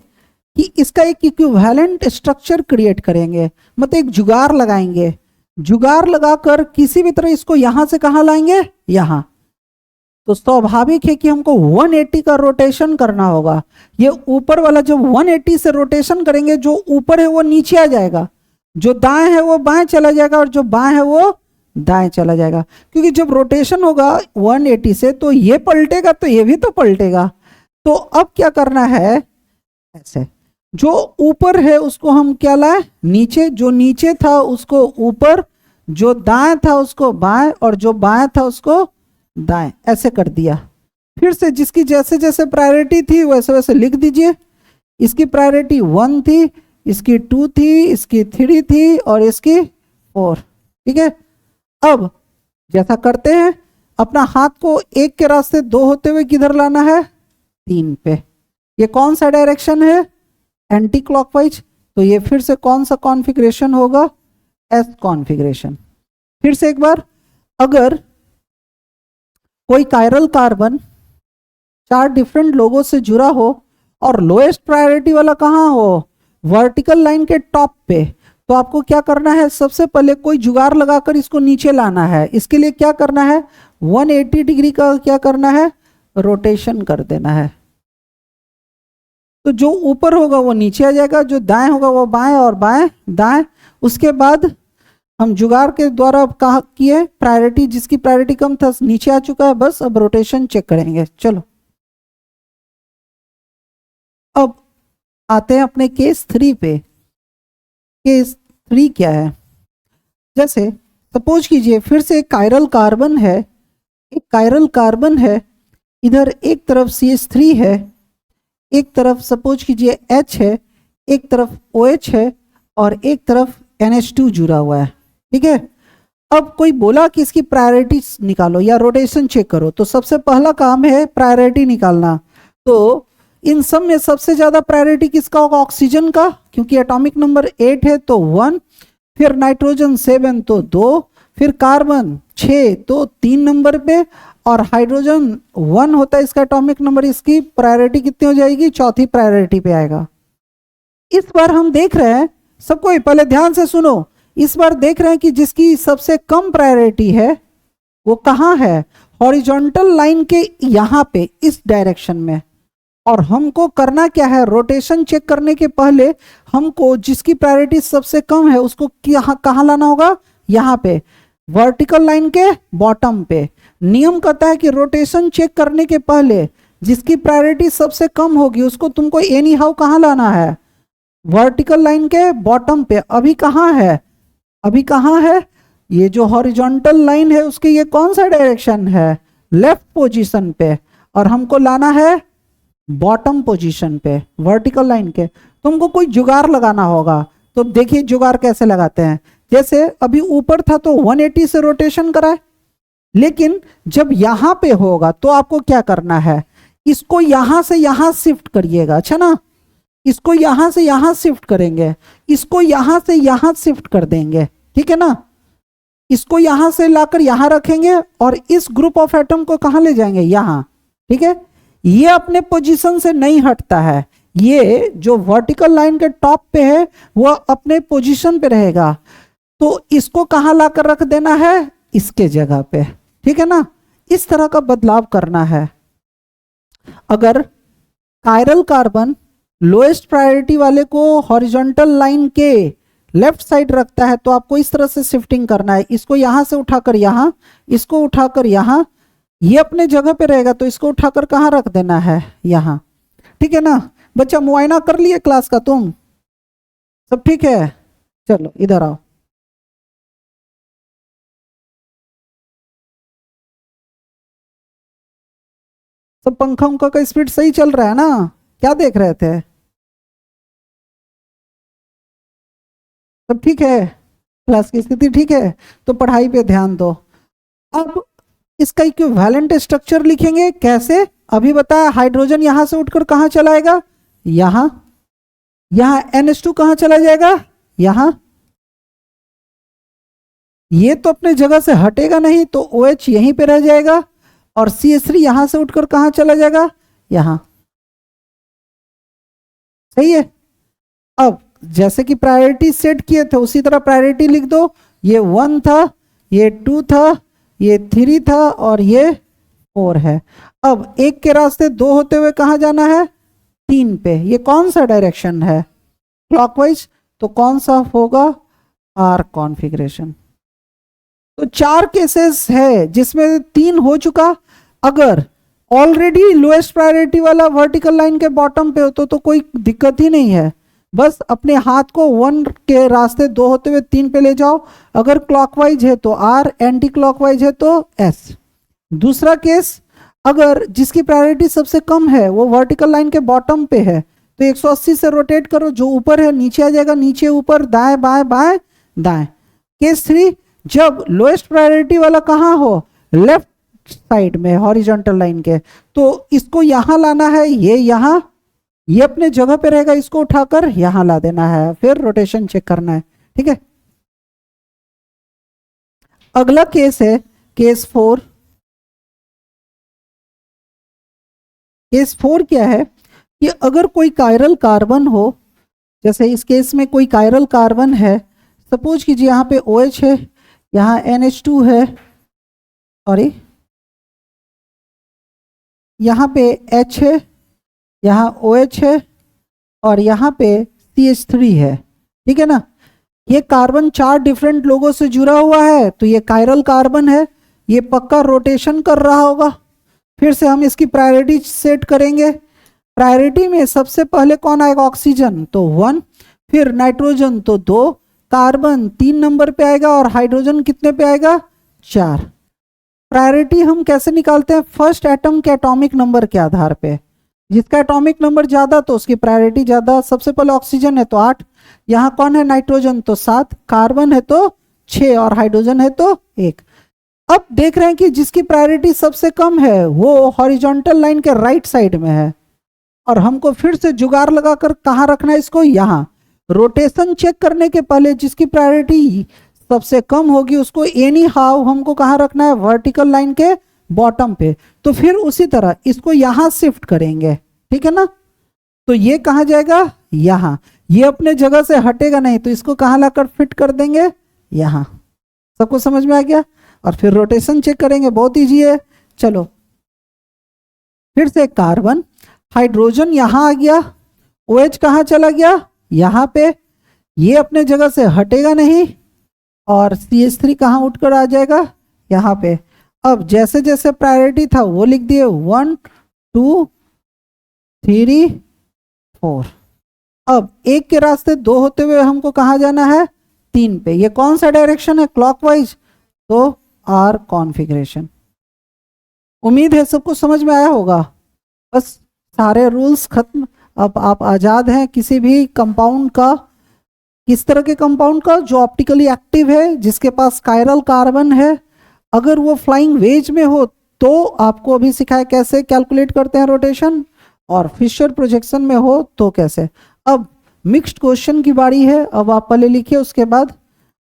कि इसका एक इक्विवेलेंट स्ट्रक्चर क्रिएट करेंगे, मतलब एक जुगाड़ लगाएंगे। जुगाड़ लगाकर किसी भी तरह इसको यहां से कहां लाएंगे, यहां। तो स्वाभाविक है कि हमको 180 का रोटेशन करना होगा। ये ऊपर वाला जब 180 से रोटेशन करेंगे, जो ऊपर है वो नीचे आ जाएगा, जो दाएं है वो बाएं चला जाएगा, और जो बाएं है वो दाएं चला जाएगा। क्योंकि जब रोटेशन होगा 180 से, तो ये पलटेगा तो ये भी तो पलटेगा। तो अब क्या करना है, ऐसे जो ऊपर है उसको हम क्या लाए, नीचे, जो नीचे था उसको ऊपर, जो दाएं था उसको बाएं, और जो बाएं था उसको दाएं, ऐसे कर दिया। फिर से जिसकी जैसे जैसे प्रायोरिटी थी वैसे वैसे लिख दीजिए। इसकी प्रायोरिटी 1 थी, इसकी 2 थी, इसकी 3 थी, और इसकी 4, ठीक है। अब जैसा करते हैं, अपना हाथ को एक के रास्ते 2 होते हुए किधर लाना है, 3 पे। ये कौन सा डायरेक्शन है, एंटी क्लॉकवाइज, तो ये फिर से कौन सा कॉन्फ़िगरेशन होगा, एस कॉन्फ़िगरेशन। फिर से एक बार, अगर कोई कायरल कार्बन 4 डिफरेंट लोगों से जुड़ा हो और लोएस्ट प्रायोरिटी वाला कहाँ हो, वर्टिकल लाइन के टॉप पे, तो आपको क्या करना है, सबसे पहले कोई जुगाड़ लगाकर इसको नीचे लाना है। इसके लिए क्या करना है, 180 डिग्री का क्या करना है, रोटेशन कर देना है। तो जो ऊपर होगा वो नीचे आ जाएगा, जो दाएं होगा वो बाएं, और बाएं दाएं। उसके बाद हम जुगाड़ के द्वारा कहा किए, प्रायोरिटी जिसकी प्रायोरिटी कम था नीचे आ चुका है, बस अब रोटेशन चेक करेंगे। चलो अब आते हैं अपने केस 3 पे। केस CH3 क्या है? जैसे सपोज कीजिए फिर से एक कायरल कार्बन है, एक कायरल कार्बन है, इधर एक तरफ CH3 है, एक तरफ सपोज कीजिए H है, एक तरफ OH है और एक तरफ NH2 जुड़ा हुआ है, ठीक है। अब कोई बोला कि इसकी प्रायोरिटी निकालो या रोटेशन चेक करो, तो सबसे पहला काम है प्रायोरिटी निकालना। तो इन सब में सबसे ज्यादा प्रायोरिटी किसका होगा? ऑक्सीजन का, क्योंकि एटॉमिक नंबर 8 है तो 1, फिर नाइट्रोजन 7 तो 2, फिर कार्बन 6 तो 3 नंबर पे, और हाइड्रोजन 1 होता है इसका एटॉमिक नंबर, इसकी प्रायोरिटी कितनी हो जाएगी? चौथी प्रायोरिटी पे आएगा। इस बार हम देख रहे हैं, सबको पहले ध्यान से सुनो, इस बार देख रहे हैं कि जिसकी सबसे कम प्रायोरिटी है वो कहाँ है? हॉरिजॉन्टल लाइन के यहाँ पे, इस डायरेक्शन में। और हमको करना क्या है? रोटेशन चेक करने के पहले हमको जिसकी प्रायोरिटी सबसे कम है उसको कहाँ लाना होगा? यहाँ पे, वर्टिकल लाइन के बॉटम पे। नियम कहता है कि रोटेशन चेक करने के पहले जिसकी प्रायोरिटी सबसे कम होगी उसको तुमको एनी हाउ कहाँ लाना है? वर्टिकल लाइन के बॉटम पे। अभी कहाँ है? अभी कहाँ है? ये जो हॉरिजॉन्टल लाइन है उसके ये कौन सा डायरेक्शन है? लेफ्ट पोजीशन पे, और हमको लाना है बॉटम पोजीशन पे, वर्टिकल लाइन के। तुमको कोई जुगाड़ लगाना होगा, तो देखिए जुगाड़ कैसे लगाते हैं। जैसे अभी ऊपर था तो 180 से रोटेशन कराए, लेकिन जब यहां पे होगा तो आपको क्या करना है? इसको यहां से यहां शिफ्ट करिएगा, अच्छा ना। इसको यहां से यहां शिफ्ट करेंगे, इसको यहां से यहां शिफ्ट कर देंगे, ठीक है ना। इसको यहां से लाकर यहां रखेंगे और इस ग्रुप ऑफ एटम को कहां ले जाएंगे? यहां, ठीक है। ये अपने पोजीशन से नहीं हटता है, ये जो वर्टिकल लाइन के टॉप पे है वो अपने पोजीशन पे रहेगा, तो इसको कहां लाकर रख देना है? इसके जगह पे, ठीक है ना। इस तरह का बदलाव करना है। अगर कायरल कार्बन लोएस्ट प्रायोरिटी वाले को हॉरिजॉन्टल लाइन के लेफ्ट साइड रखता है तो आपको इस तरह से शिफ्टिंग करना है। इसको यहां से उठाकर यहां, इसको उठाकर यहां, ये अपने जगह पे रहेगा तो इसको उठाकर कहां रख देना है? यहां, ठीक है ना। बच्चा मुआयना कर लिए क्लास का? तुम सब ठीक है? चलो इधर आओ। सब पंखा उंखा का स्पीड सही चल रहा है ना? क्या देख रहे थे? सब ठीक है? क्लास की स्थिति ठीक है? तो पढ़ाई पे ध्यान दो। अब इसका इक्विवेलेंट स्ट्रक्चर लिखेंगे कैसे? अभी बताया, हाइड्रोजन यहां से उठकर कहां चलाएगा? यहां। यहां NH2 कहां चला जाएगा? यहां। ये तो अपने जगह से हटेगा नहीं, तो OH यहीं पे रह जाएगा, और CH3 यहां से उठकर कहां चला जाएगा? यहां। सही है। अब जैसे कि प्रायोरिटी सेट किए थे उसी तरह प्रायोरिटी लिख दो। ये 1 था, ये 2 था, ये 3 था और ये 4 है। अब एक के रास्ते 2 होते हुए कहां जाना है? 3 पे। ये कौन सा डायरेक्शन है? क्लॉकवाइज। तो कौन सा होगा? R configuration. तो 4 केसेस है जिसमें 3 हो चुका। अगर ऑलरेडी लोएस्ट प्रायोरिटी वाला वर्टिकल लाइन के बॉटम पे हो तो कोई दिक्कत ही नहीं है, बस अपने हाथ को 1 के रास्ते 2 होते हुए 3 पे ले जाओ। अगर क्लॉकवाइज है तो R, एंटी क्लॉकवाइज है तो S। दूसरा केस, अगर जिसकी प्रायोरिटी सबसे कम है वो वर्टिकल लाइन के बॉटम पे है तो 180 से रोटेट करो, जो ऊपर है नीचे आ जाएगा, नीचे ऊपर, दाएं बाएं बाएं दाएं। केस 3, जब लोएस्ट प्रायोरिटी वाला कहाँ हो? लेफ्ट साइड में हॉरिजॉन्टल लाइन के, तो इसको यहां लाना है, ये यहां, ये अपने जगह पे रहेगा, इसको उठाकर यहां ला देना है, फिर रोटेशन चेक करना है, ठीक है। अगला केस है केस 4। केस 4 क्या है कि अगर कोई कायरल कार्बन हो, जैसे इस केस में कोई कायरल कार्बन है, सपोज कीजिए यहाँ पे OH है, यहाँ NH2 है, सॉरी यहाँ पे H है, यहाँ OH है और यहाँ पे CH3 है, ठीक है ना। ये कार्बन 4 डिफरेंट लोगों से जुड़ा हुआ है, तो ये कायरल कार्बन है, ये पक्का रोटेशन कर रहा होगा। फिर से हम इसकी प्रायोरिटी सेट करेंगे। प्रायोरिटी में सबसे पहले कौन आएगा? ऑक्सीजन, तो 1, फिर नाइट्रोजन तो 2, कार्बन 3 नंबर पे आएगा और हाइड्रोजन कितने पे आएगा, 4। प्रायोरिटी हम कैसे निकालते हैं, फर्स्ट एटम के एटॉमिक नंबर के आधार पे, जिसका एटॉमिक नंबर ज्यादा तो उसकी प्रायोरिटी ज्यादा। सबसे पहले ऑक्सीजन है तो 8, यहाँ कौन है नाइट्रोजन तो 7, कार्बन है तो 6 और हाइड्रोजन है तो 1। अब देख रहे हैं कि जिसकी प्रायोरिटी सबसे कम है वो हॉरिजॉन्टल लाइन के राइट साइड में है, और हमको फिर से जुगाड़ लगाकर कहाँ रखना है इसको, यहाँ। रोटेशन चेक करने के पहले जिसकी प्रायोरिटी सबसे कम होगी उसको एनी हाउ हमको कहाँ रखना है, वर्टिकल लाइन के बॉटम पे। तो फिर उसी तरह इसको यहाँ शिफ्ट करेंगे, ठीक है ना। तो ये कहाँ जाएगा, यहाँ। ये अपने जगह से हटेगा नहीं, तो इसको कहाँ लाकर फिट कर देंगे, यहाँ। सबको समझ में आ गया। और फिर रोटेशन चेक करेंगे, बहुत ईजी है। चलो फिर से कार्बन, हाइड्रोजन यहाँ आ गया, OH कहाँ चला गया, यहाँ पे। ये अपने जगह से हटेगा नहीं, और CH3 कहाँ उठकर आ जाएगा, यहाँ पे। अब जैसे जैसे प्रायोरिटी था वो लिख दिए, 1 2 3 4। अब एक के रास्ते 2 होते हुए हमको कहाँ जाना है, 3 पे। ये कौन सा डायरेक्शन है, क्लॉकवाइज, तो R कॉन्फ़िगरेशन। उम्मीद है सबको समझ में आया होगा। बस सारे रूल्स खत्म। अब आप आज़ाद हैं किसी भी कंपाउंड का, किस तरह के कंपाउंड का, जो ऑप्टिकली एक्टिव है, जिसके पास कायरल कार्बन है। अगर वो फ्लाइंग वेज में हो तो आपको अभी सिखाया कैसे कैलकुलेट करते हैं रोटेशन, और फिशर प्रोजेक्शन में हो तो कैसे। अब मिक्स्ड क्वेश्चन की बारी है। अब आप पहले लिखिए, उसके बाद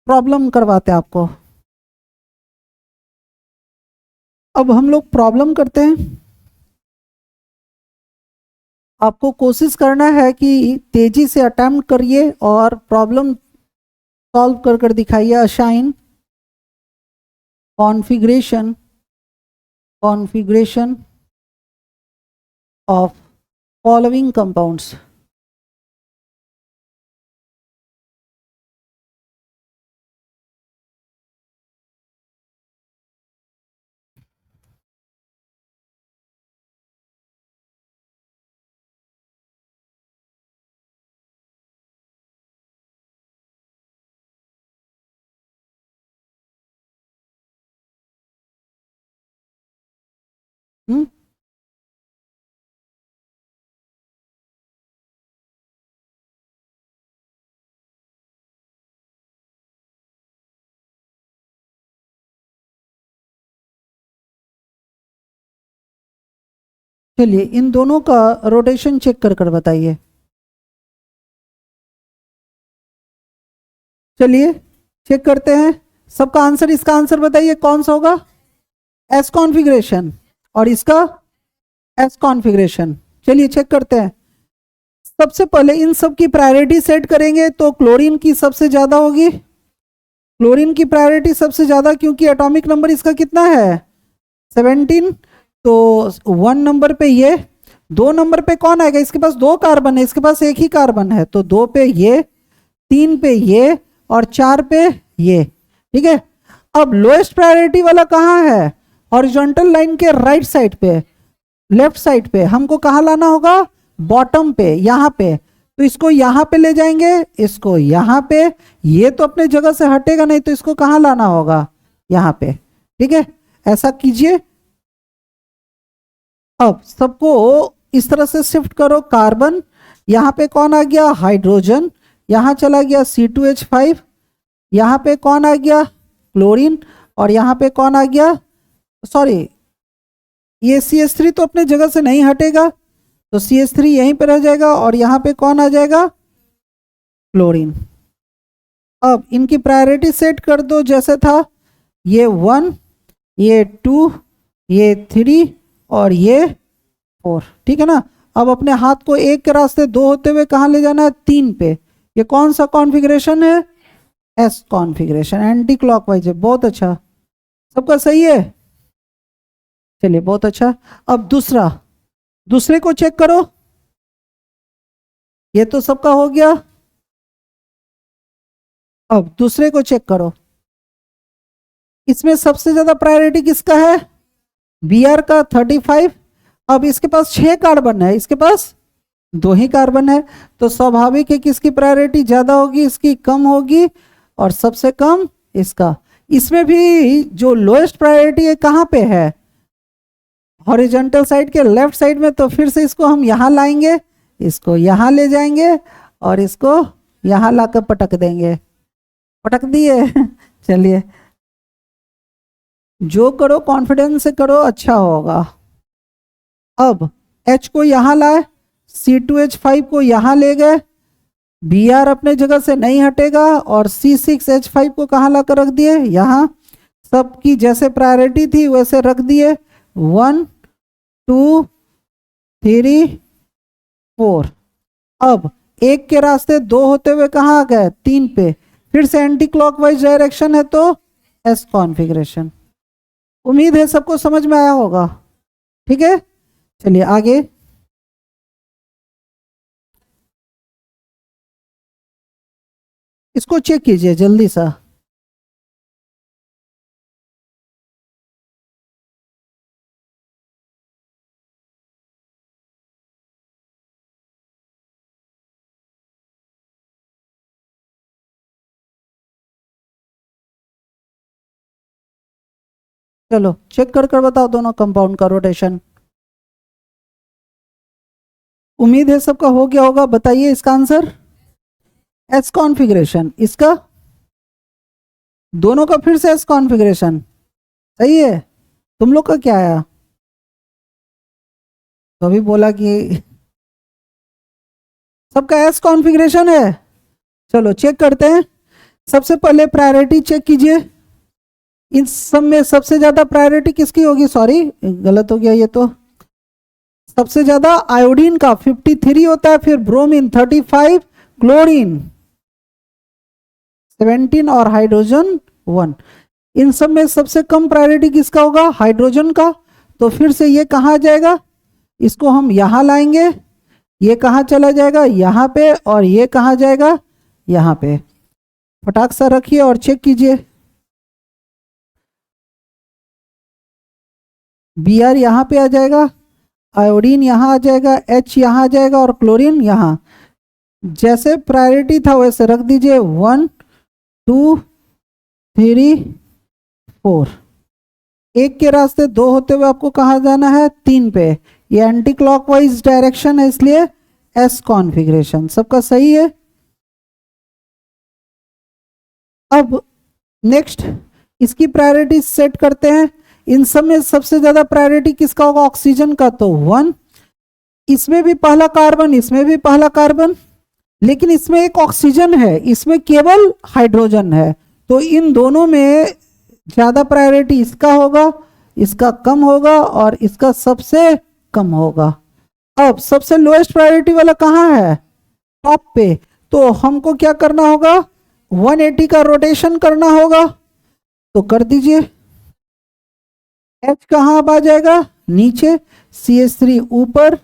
प्रॉब्लम करवाते हैं आपको। अब हम लोग प्रॉब्लम करते हैं। आपको कोशिश करना है कि तेजी से अटेम्प्ट करिए और प्रॉब्लम सॉल्व कर कर दिखाइए। Assign configuration of following compounds. चलिए इन दोनों का रोटेशन चेक कर कर बताइए। चलिए चेक करते हैं। सबका आंसर, इसका आंसर बताइए कौन सा होगा, एस कॉन्फ़िगरेशन, और इसका एस कॉन्फ़िगरेशन। चलिए चेक करते हैं। सबसे पहले इन सब की प्रायोरिटी सेट करेंगे तो क्लोरीन की सबसे ज्यादा होगी। क्लोरीन की प्रायोरिटी सबसे ज्यादा, क्योंकि एटॉमिक नंबर इसका कितना है, 17। तो 1 नंबर पे ये, 2 नंबर पे कौन आएगा, इसके पास 2 कार्बन है, इसके पास 1 ही कार्बन है, तो 2 पे ये, 3 पे ये, और 4 पे ये, ठीक है। अब लोएस्ट प्रायोरिटी वाला कहाँ है, हॉरिजॉन्टल लाइन के राइट साइड पे, लेफ्ट साइड पे। हमको कहाँ लाना होगा, बॉटम पे, यहाँ पे। तो इसको यहाँ पे ले जाएंगे, इसको यहाँ पे। ये तो अपने जगह से हटेगा नहीं, तो इसको कहाँ लाना होगा, यहाँ पे, ठीक है। ऐसा कीजिए। अब सबको इस तरह से शिफ्ट करो। कार्बन, यहाँ पे कौन आ गया, हाइड्रोजन, यहाँ चला गया C2H5, यहाँ पे कौन आ गया, क्लोरीन, और यहाँ पे कौन आ गया, सॉरी ये CH3 तो अपने जगह से नहीं हटेगा, तो CH3 यहीं पे रह जाएगा, और यहाँ पे कौन आ जाएगा, क्लोरीन। अब इनकी प्रायोरिटी सेट कर दो जैसे था, ये 1, ये 2, ये 3 और ये 4, ठीक है ना। अब अपने हाथ को एक के रास्ते 2 होते हुए कहाँ ले जाना है, 3 पे। ये कौन सा कॉन्फ़िगरेशन है, एस कॉन्फ़िगरेशन, एंटी क्लॉकवाइज है। बहुत अच्छा, सबका सही है। चलिए बहुत अच्छा। अब दूसरे को चेक करो। ये तो सबका हो गया। अब दूसरे को चेक करो। इसमें सबसे ज्यादा प्रायोरिटी किसका है, Br का 35। अब इसके पास 6 कार्बन है, इसके पास 2 ही कार्बन है, तो स्वाभाविक है कि इसकी प्रायोरिटी ज्यादा होगी, इसकी कम होगी। और सबसे कम इसका। इसमें भी जो लोएस्ट प्रायोरिटी है कहाँ पे है, हॉरिजॉन्टल साइड के लेफ्ट साइड में, तो फिर से इसको हम यहाँ लाएंगे, इसको यहाँ ले जाएंगे और इसको यहाँ लाकर पटक देंगे। पटक दिए चलिए, जो करो कॉन्फिडेंस से करो, अच्छा होगा। अब H को यहाँ लाए, C2H5 को यहाँ ले गए, Br अपने जगह से नहीं हटेगा, और C6H5 को कहाँ लाकर रख दिए, यहाँ। सबकी जैसे प्रायोरिटी थी वैसे रख दिए, 1 2 3 4। अब एक के रास्ते 2 होते हुए कहाँ आ गए, 3 पे। फिर से एंटी क्लॉकवाइज डायरेक्शन है तो एस कॉन्फ़िगरेशन। उम्मीद है सबको समझ में आया होगा, ठीक है। चलिए आगे, इसको चेक कीजिए जल्दी सा। चलो चेक कर कर बताओ दोनों कंपाउंड का रोटेशन। उम्मीद है सबका हो गया होगा, बताइए इसका आंसर। एस कॉन्फ़िगरेशन, इसका दोनों का फिर से एस कॉन्फ़िगरेशन, सही है। तुम लोग का क्या आया, तो अभी बोला कि सबका एस कॉन्फ़िगरेशन है। चलो चेक करते हैं। सबसे पहले प्रायोरिटी चेक कीजिए, इन सब में सबसे ज्यादा प्रायोरिटी किसकी होगी, सॉरी गलत हो गया ये तो। सबसे ज्यादा आयोडीन का 53 होता है, फिर ब्रोमीन 35, क्लोरीन 17 और हाइड्रोजन 1। इन सब में सबसे कम प्रायोरिटी किसका होगा, हाइड्रोजन का। तो फिर से ये कहाँ जाएगा, इसको हम यहाँ लाएंगे, ये कहाँ चला जाएगा, यहाँ पे, और ये कहाँ जाएगा, यहाँ पे। फटाक सा रखिए और चेक कीजिए। Br यहाँ पे आ जाएगा, आयोडीन यहाँ आ जाएगा, H यहाँ आ जाएगा और क्लोरीन यहाँ। जैसे प्रायोरिटी था वैसे रख दीजिए, 1 2 3 4। एक के रास्ते 2 होते हुए आपको कहाँ जाना है, 3 पे। ये एंटी क्लॉकवाइज डायरेक्शन है, इसलिए एस कॉन्फ़िगरेशन। सबका सही है। अब नेक्स्ट इसकी प्रायोरिटी सेट करते हैं। इन सब में सबसे ज्यादा प्रायोरिटी किसका होगा, ऑक्सीजन का, तो 1। इसमें भी पहला कार्बन, इसमें भी पहला कार्बन, लेकिन इसमें एक ऑक्सीजन है, इसमें केवल हाइड्रोजन है। तो इन दोनों में ज्यादा प्रायोरिटी इसका होगा, इसका कम होगा और इसका सबसे कम होगा। अब सबसे लोएस्ट प्रायोरिटी वाला कहाँ है, टॉप पे। तो हमको क्या करना होगा, 180 का रोटेशन करना होगा। तो कर दीजिए। H कहाँ अब आ जाएगा, नीचे, CH3 ऊपर,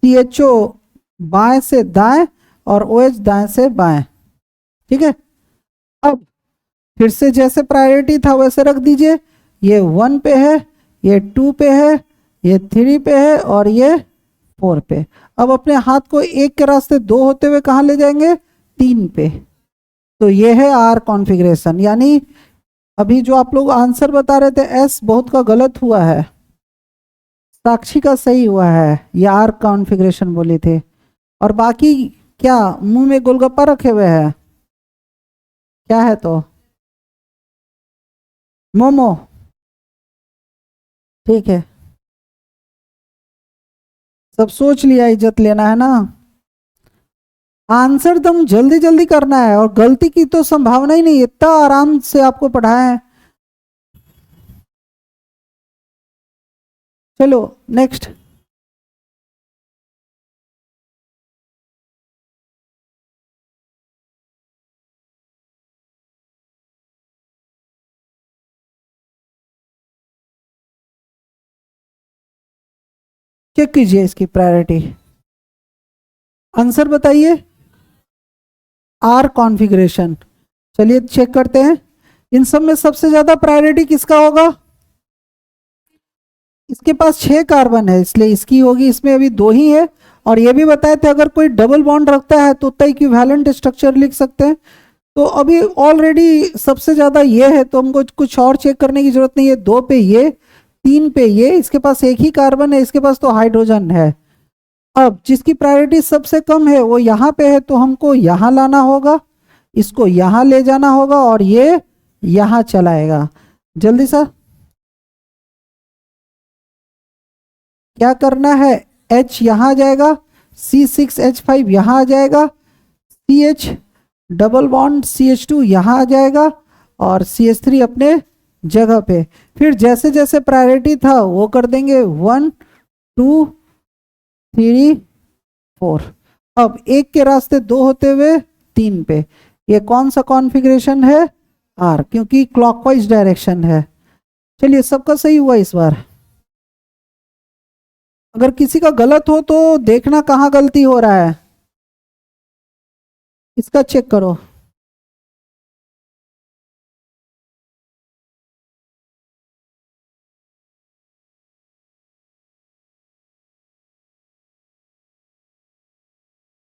CHO बाएं से दाएं और OH दाएं से बाएं, ठीक है। अब फिर से जैसे प्रायोरिटी था वैसे रख दीजिए। ये 1 पे है, ये 2 पे है, ये 3 पे है और ये 4 पे। अब अपने हाथ को एक के रास्ते 2 होते हुए कहाँ ले जाएंगे, 3 पे। तो ये है आर कॉन्फ़िगरेशन। यानी अभी जो आप लोग आंसर बता रहे थे एस बहुत का गलत हुआ है, साक्षी का सही हुआ है, ये आर कॉन्फ़िगरेशन बोले थे। और बाकी क्या मुंह में गोलगप्पा रखे हुए हैं, क्या है, तो मोमो, ठीक है। सब सोच लिया, इज्जत लेना है ना। आंसर दम जल्दी जल्दी करना है, और गलती की तो संभावना ही नहीं, इतना आराम से आपको पढ़ाया है। चलो नेक्स्ट, चेक कीजिए इसकी प्रायोरिटी। आंसर बताइए, आर कॉन्फ़िगरेशन। चलिए चेक करते हैं। इन सब में सबसे ज्यादा प्रायोरिटी किसका होगा, इसके पास 6 कार्बन है इसलिए इसकी होगी, इसमें अभी 2 ही है। और ये भी बताए थे अगर कोई डबल बॉन्ड रखता है तो उतना इक्विवेलेंट स्ट्रक्चर लिख सकते हैं। तो अभी ऑलरेडी सबसे ज्यादा ये है, तो हमको कुछ और चेक करने की जरूरत नहीं है। 2 पे ये, 3 पे ये, इसके पास एक ही कार्बन है, इसके पास तो हाइड्रोजन है। अब जिसकी प्रायोरिटी सबसे कम है वो यहाँ पे है, तो हमको यहाँ लाना होगा, इसको यहाँ ले जाना होगा और ये यहाँ चलाएगा। जल्दी सा क्या करना है, H यहाँ आ जाएगा, C6H5 यहाँ आ जाएगा, CH डबल बॉन्ड CH2 यहाँ आ जाएगा और CH3 अपने जगह पे। फिर जैसे जैसे प्रायोरिटी था वो कर देंगे 1 2 3 4। अब एक के रास्ते 2 होते हुए 3 पे, ये कौन सा कॉन्फ़िगरेशन है, R, क्योंकि क्लॉकवाइज डायरेक्शन है। चलिए सबका सही हुआ इस बार। अगर किसी का गलत हो तो देखना कहाँ गलती हो रहा है, इसका चेक करो।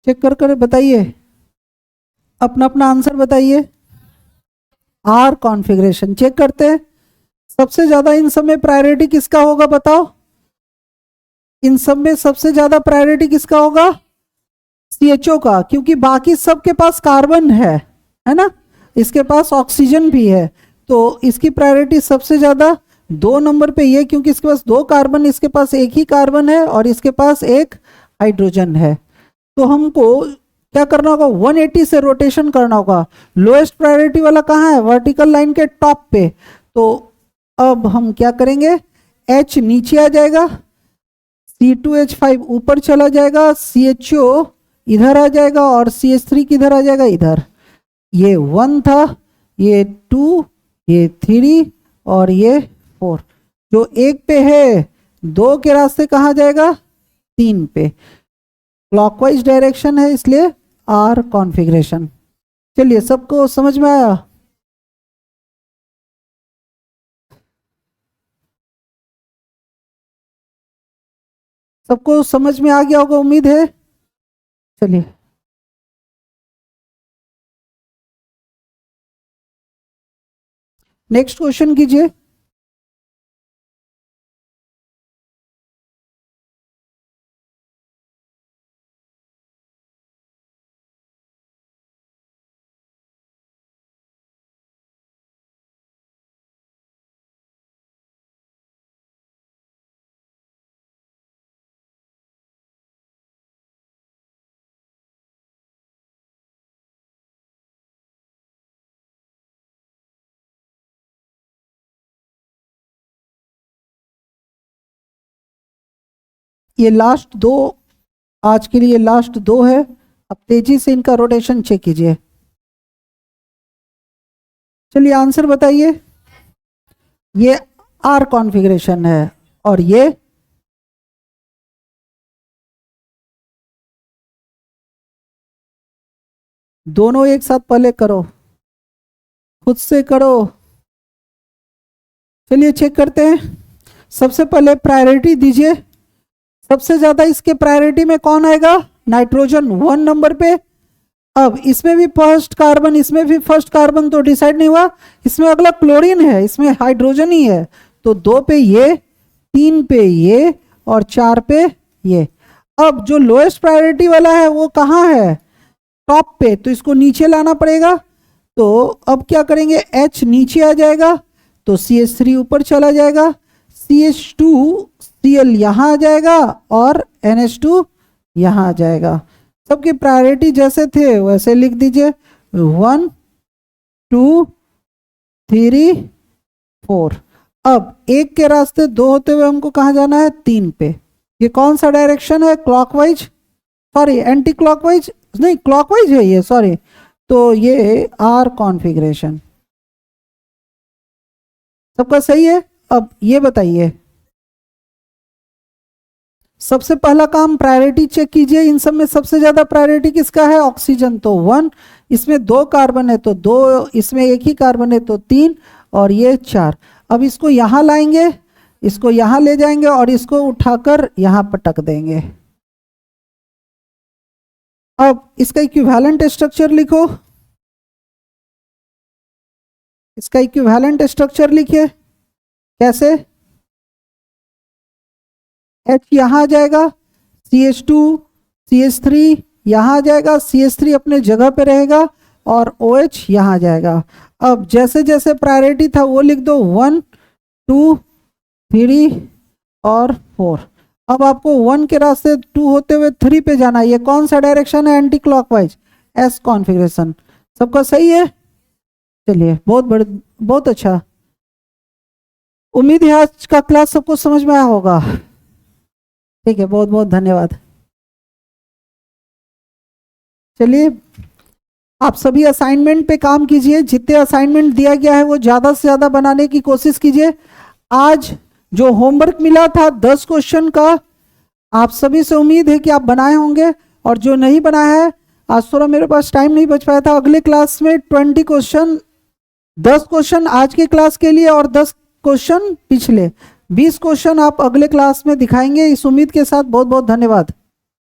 चेक कर कर बताइए, अपना अपना आंसर बताइए। आर कॉन्फ़िगरेशन चेक करते हैं। सबसे ज्यादा इन सब में प्रायोरिटी किसका होगा बताओ, इन सब में सबसे ज्यादा प्रायोरिटी किसका होगा, CHO का, क्योंकि बाकी सबके पास कार्बन है ना, इसके पास ऑक्सीजन भी है, तो इसकी प्रायोरिटी सबसे ज्यादा 2 नंबर पे ये, क्योंकि इसके पास 2 कार्बन, इसके पास एक ही कार्बन है और इसके पास एक हाइड्रोजन है। तो हमको क्या करना होगा, 180 से रोटेशन करना होगा। लोएस्ट प्रायोरिटी वाला कहाँ है, वर्टिकल लाइन के टॉप पे। तो अब हम क्या करेंगे, H नीचे आ जाएगा, C2H5 ऊपर चला जाएगा, CHO इधर आ जाएगा और CH3 किधर आ जाएगा, इधर। ये 1 था, ये 2, ये 3 और ये 4। जो 1 पे है 2 के रास्ते कहाँ जाएगा, 3 पे। क्लॉकवाइज डायरेक्शन है इसलिए आर कॉन्फ़िगरेशन। चलिए सबको समझ में आया, सबको समझ में आ गया होगा उम्मीद है। चलिए नेक्स्ट क्वेश्चन कीजिए। ये लास्ट 2, आज के लिए लास्ट 2 है। अब तेजी से इनका रोटेशन चेक कीजिए। चलिए आंसर बताइए। ये आर कॉन्फ़िगरेशन है और ये दोनों एक साथ पहले करो, खुद से करो। चलिए चेक करते हैं। सबसे पहले प्रायोरिटी दीजिए, सबसे ज्यादा इसके प्रायोरिटी में कौन आएगा, नाइट्रोजन 1 नंबर पे। अब इसमें भी फर्स्ट कार्बन, इसमें भी फर्स्ट कार्बन, तो डिसाइड नहीं हुआ। इसमें अगला क्लोरीन है, इसमें हाइड्रोजन ही है, तो 2 पे ये, 3 पे ये और 4 पे ये। अब जो लोएस्ट प्रायोरिटी वाला है वो कहाँ है, टॉप पे, तो इसको नीचे लाना पड़ेगा। तो अब क्या करेंगे, H नीचे आ जाएगा तो CH3 ऊपर चला जाएगा, CH2Cl यहाँ आ जाएगा और NH2 यहाँ आ जाएगा। सबकी प्रायोरिटी जैसे थे वैसे लिख दीजिए, 1 2 3 4। अब एक के रास्ते 2 होते हुए हमको कहाँ जाना है, 3 पे। ये कौन सा डायरेक्शन है, क्लॉकवाइज, सॉरी एंटी क्लॉकवाइज नहीं, क्लॉकवाइज है ये, सॉरी। तो ये आर कॉन्फ़िगरेशन सबका सही है। अब ये बताइए, सबसे पहला काम प्रायोरिटी चेक कीजिए। इन सब में सबसे ज्यादा प्रायोरिटी किसका है, ऑक्सीजन, तो 1। इसमें 2 कार्बन है तो 2, इसमें एक ही कार्बन है तो 3 और ये 4। अब इसको यहां लाएंगे, इसको यहां ले जाएंगे और इसको उठाकर यहां पटक देंगे। अब इसका इक्विवेलेंट स्ट्रक्चर लिखो। इसका इक्विवेलेंट स्ट्रक्चर लिखिए। कैसे? H यहाँ आ जाएगा, CH2 CH3 यहाँ आ जाएगा, CH3 अपने जगह पे रहेगा और OH यहाँ आ जाएगा। अब जैसे जैसे प्रायोरिटी था वो लिख दो, 1 2 3 और 4। अब आपको 1 के रास्ते 2 होते हुए 3 पे जाना है। ये कौन सा डायरेक्शन है? Anti clockwise, S configuration. सबका सही है? चलिए, बहुत अच्छा। उम्मीद है आज का क्लास सबको समझ में आया होगा। ठीक है, बहुत बहुत धन्यवाद। चलिए, आप सभी असाइनमेंट पे काम कीजिए। जितने असाइनमेंट दिया गया है वो ज़्यादा से ज़्यादा बनाने की कोशिश कीजिए। आज जो होमवर्क मिला था 10 क्वेश्चन का, आप सभी से उम्मीद है कि आप बनाए होंगे। और जो नहीं बनाया है, आज थोड़ा मेरे पास टाइम नहीं बच पाया था, अगले क्लास में 20 क्वेश्चन, 10 क्वेश्चन आज के क्लास के लिए और 10 क्वेश्चन पिछले, 20 क्वेश्चन आप अगले क्लास में दिखाएंगे। इस उम्मीद के साथ बहुत बहुत धन्यवाद।